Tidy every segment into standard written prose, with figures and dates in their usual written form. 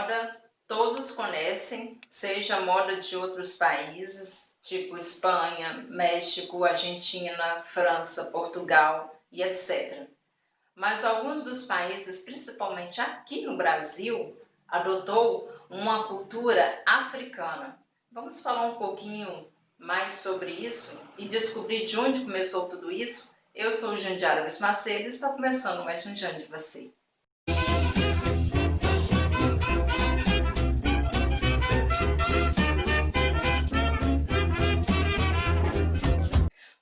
moda todos conhecem, seja moda de outros países, tipo Espanha, México, Argentina, França, Portugal e etc. Mas alguns dos países, principalmente aqui no Brasil, adotou uma cultura africana. Vamos falar um pouquinho mais sobre isso e descobrir de onde começou tudo isso? Eu sou Jandiara Luiz Macedo e está começando mais um Jan de Você.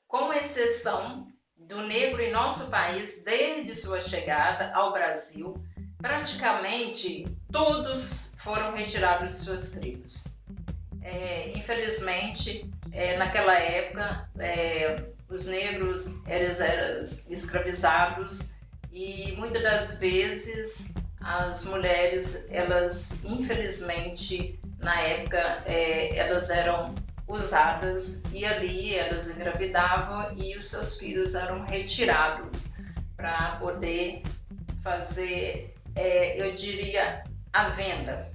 Com exceção do negro em nosso país, desde sua chegada ao Brasil, praticamente todos foram retirados de suas tribos. Infelizmente, naquela época, os negros eram escravizados e muitas das vezes as mulheres, elas infelizmente na época, elas eram usadas e ali elas engravidavam e os seus filhos eram retirados para poder fazer, eu diria, a venda,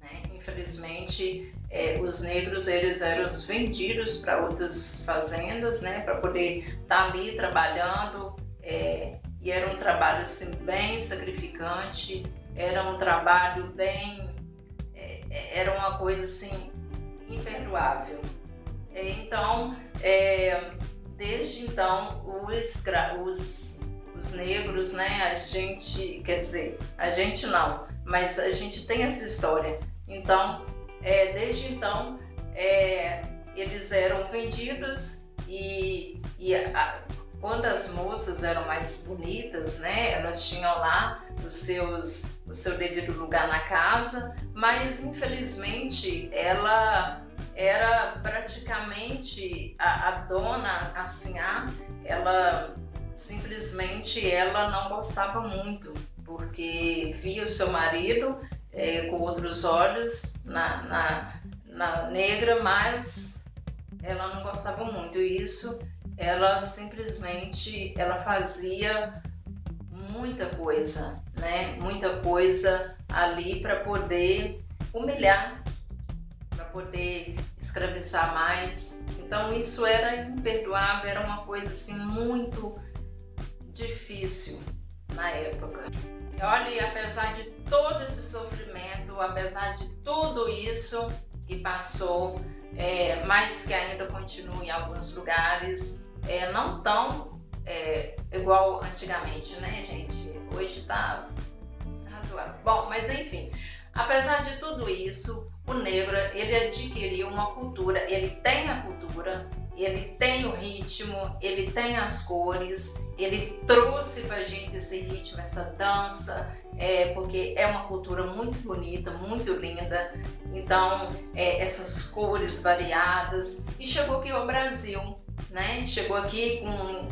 né? Infelizmente, os negros eles eram vendidos para outras fazendas, né, para poder estar ali trabalhando, e era um trabalho assim, bem sacrificante, era um trabalho bem, era uma coisa assim imperdoável. Então, desde então, os negros, né, a gente, quer dizer, a gente não, mas a gente tem essa história. Então, desde então, eles eram vendidos e quando as moças eram mais bonitas, né, elas tinham lá o seu devido lugar na casa, mas infelizmente ela era praticamente a dona, a sinhá, ela simplesmente ela não gostava muito, porque via o seu marido com outros olhos na negra, mas ela não gostava muito. E isso, ela simplesmente ela fazia muita coisa, né? Muita coisa ali para poder humilhar, para poder escravizar mais. Então isso era imperdoável, era uma coisa assim muito difícil na época. E olha, e apesar de todo esse sofrimento, apesar de tudo isso que passou, mas que ainda continua em alguns lugares, não tão igual antigamente, né, gente? Hoje tá razoável. Bom, mas enfim, apesar de tudo isso, o negro, ele adquiriu uma cultura, ele tem a cultura, ele tem o ritmo, ele tem as cores, ele trouxe pra gente esse ritmo, essa dança, porque é uma cultura muito bonita, muito linda. Então, essas cores variadas, e chegou aqui ao Brasil, né? Chegou aqui com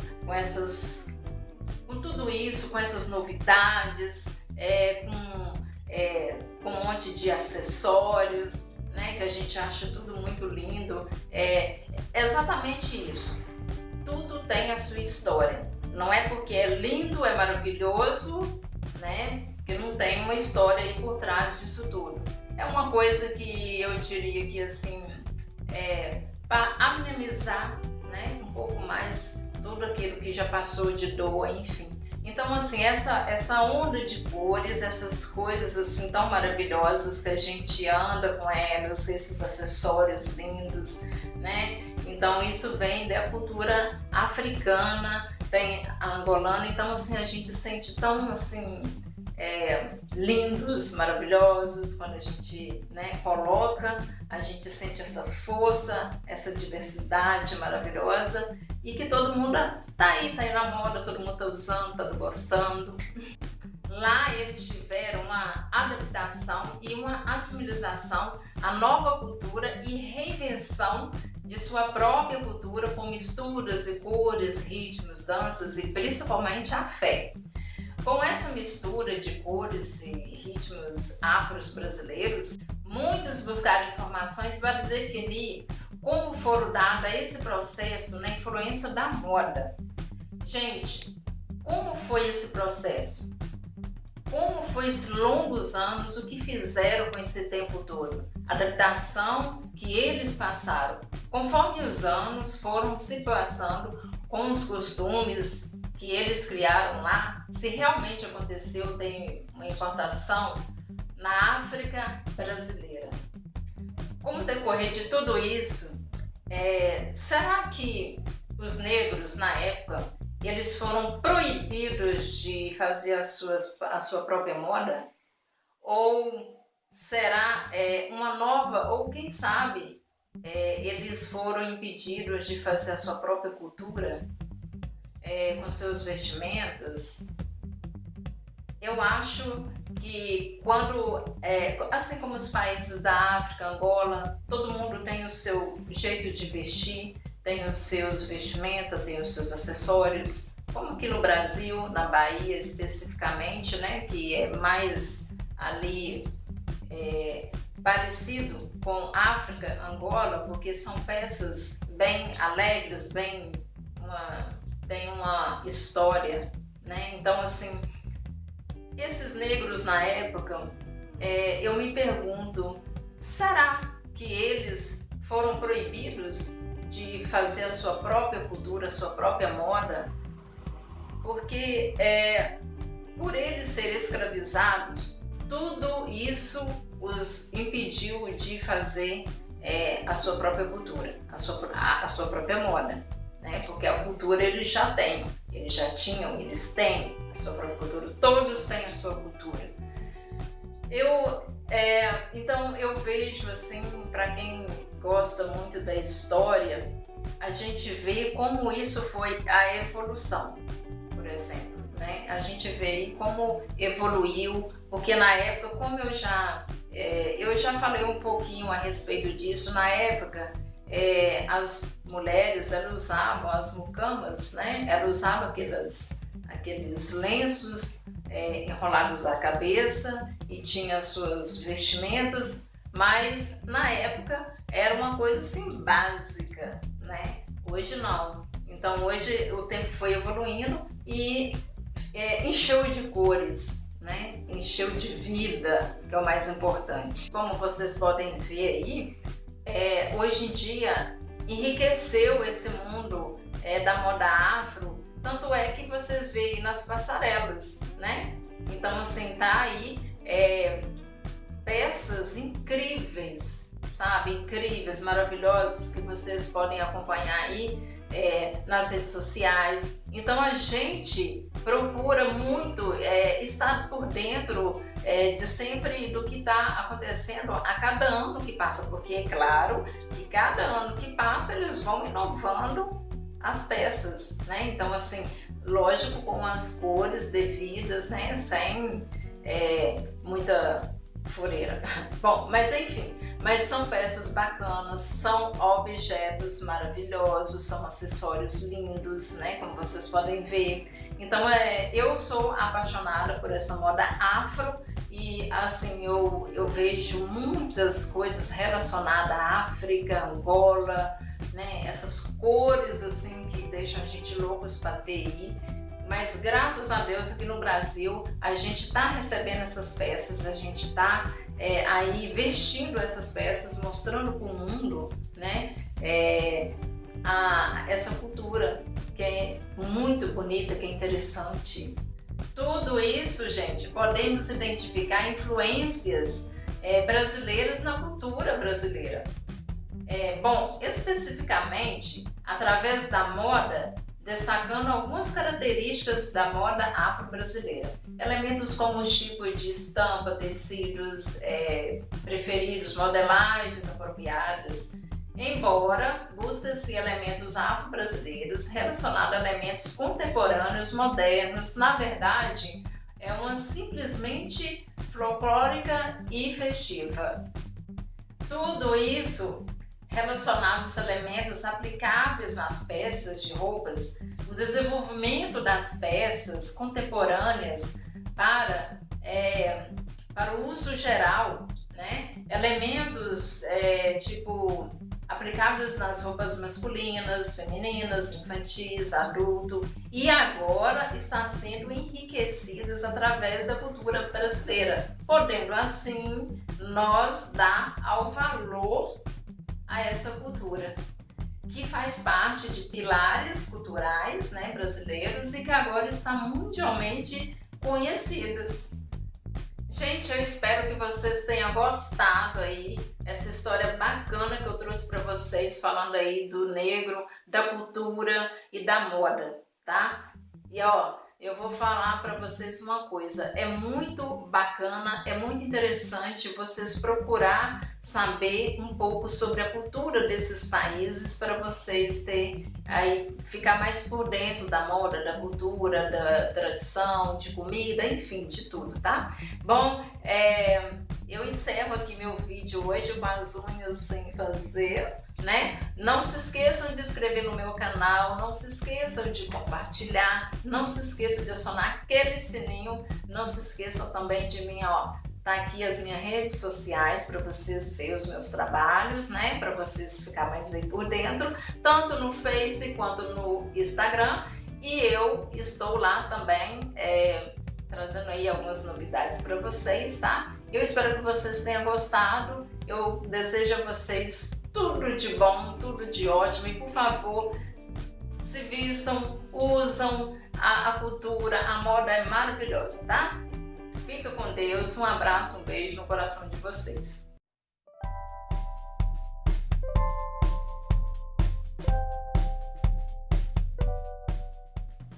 tudo isso, com essas novidades, com um monte de acessórios, né, que a gente acha tudo muito lindo. É exatamente isso. Tudo tem a sua história. Não é porque é lindo, é maravilhoso, né, que não tem uma história aí por trás disso tudo. É uma coisa que eu diria que assim, para amenizar, né, um pouco mais tudo aquilo que já passou de dor, enfim. Então assim, essa onda de cores, essas coisas assim tão maravilhosas que a gente anda com elas, esses acessórios lindos, né? Então isso vem da cultura africana, tem a angolana, então assim a gente sente tão assim lindos, maravilhosos quando a gente, né, coloca, a gente sente essa força, essa diversidade maravilhosa e que todo mundo tá aí na moda, todo mundo tá usando, tá gostando. Lá eles tiveram uma adaptação e uma assimilização à nova cultura e reinvenção de sua própria cultura com misturas e cores, ritmos, danças e principalmente a fé. Com essa mistura de cores e ritmos afros brasileiros, muitos buscaram informações para definir como foram dado esse processo na influência da moda. Gente, como foi esse processo? como foi esses longos anos, o que fizeram com esse tempo todo, a adaptação que eles passaram. Conforme os anos foram se passando com os costumes que eles criaram lá, se realmente aconteceu, tem uma importação na África brasileira. Como decorrer de tudo isso, será que os negros na época eles foram proibidos de fazer a sua própria moda? Ou será uma nova, ou quem sabe eles foram impedidos de fazer a sua própria cultura com seus vestimentos? Eu acho que quando, assim como os países da África, Angola, todo mundo tem o seu jeito de vestir, tem os seus vestimentas, tem os seus acessórios, como aqui no Brasil, na Bahia especificamente, né, que é mais ali parecido com África, Angola, porque são peças bem alegres, tem uma história, né? Então, assim, esses negros na época, eu me pergunto, será que eles foram proibidos de fazer a sua própria cultura, a sua própria moda? Porque por eles serem escravizados, tudo isso os impediu de fazer a sua própria cultura, a sua própria moda, né? Porque a cultura eles já têm, eles já tinham, eles têm a sua própria cultura, todos têm a sua cultura. Então eu vejo assim, para quem gosta muito da história, a gente vê como isso foi a evolução, por exemplo, né? A gente vê como evoluiu, porque na época, como eu já falei um pouquinho a respeito disso, na época as mulheres elas usavam as mucamas, né? Elas usavam aqueles lenços enrolados à cabeça e tinha suas vestimentas, mas na época era uma coisa assim básica, né? Hoje não. Então hoje o tempo foi evoluindo e encheu de cores, né? Encheu de vida, que é o mais importante. Como vocês podem ver aí, hoje em dia enriqueceu esse mundo da moda afro, tanto é que vocês veem nas passarelas, né? Então assim, tá aí peças incríveis, sabe? Incríveis, maravilhosas, que vocês podem acompanhar aí nas redes sociais. Então a gente procura muito estar por dentro de sempre do que está acontecendo a cada ano que passa, porque é claro que cada ano que passa eles vão inovando as peças, né? Então assim, lógico, com as cores devidas, né? Sem muita fureira. Bom, mas enfim, mas são peças bacanas, são objetos maravilhosos, são acessórios lindos, né? Como vocês podem ver. Então eu sou apaixonada por essa moda afro e assim eu vejo muitas coisas relacionadas à África, Angola, né? Essas cores assim que deixam a gente loucos para ter aí. Mas graças a Deus aqui no Brasil a gente está recebendo essas peças, a gente está aí vestindo essas peças, mostrando para o mundo, né, essa cultura que é muito bonita, que é interessante. Tudo isso, gente, podemos identificar influências brasileiras na cultura brasileira. Bom, especificamente através da moda, destacando algumas características da moda afro-brasileira. Elementos como os tipos de estampa, tecidos preferidos, modelagens apropriadas, embora busca-se elementos afro-brasileiros relacionados a elementos contemporâneos, modernos, na verdade, é uma simplesmente folclórica e festiva. Tudo isso relacionado aos elementos aplicáveis nas peças de roupas, o desenvolvimento das peças contemporâneas para o uso geral, né? Elementos tipo a aplicáveis nas roupas masculinas, femininas, infantis, adulto, e agora está sendo enriquecidas através da cultura brasileira, podendo assim nós dar ao valor a essa cultura, que faz parte de pilares culturais, né, brasileiros e que agora está mundialmente conhecidas. Gente, eu espero que vocês tenham gostado aí essa história bacana que eu trouxe para vocês, falando aí do negro, da cultura e da moda, tá? E ó, eu vou falar para vocês uma coisa, é muito bacana, é muito interessante vocês procurar saber um pouco sobre a cultura desses países para vocês ficar mais por dentro da moda, da cultura, da tradição, de comida, enfim, de tudo, tá? Bom, eu encerro aqui meu vídeo hoje com as unhas sem fazer, né? Não se esqueçam de se inscrever no meu canal, não se esqueçam de compartilhar, não se esqueçam de acionar aquele sininho, não se esqueçam também de mim, ó, tá aqui as minhas redes sociais para vocês verem os meus trabalhos, né? Para vocês ficar mais aí por dentro, tanto no Face quanto no Instagram, e eu estou lá também trazendo aí algumas novidades para vocês, tá? Eu espero que vocês tenham gostado, eu desejo a vocês tudo de bom, tudo de ótimo, e por favor, se vistam, usam a cultura, a moda é maravilhosa, tá? Fica com Deus, um abraço, um beijo no coração de vocês.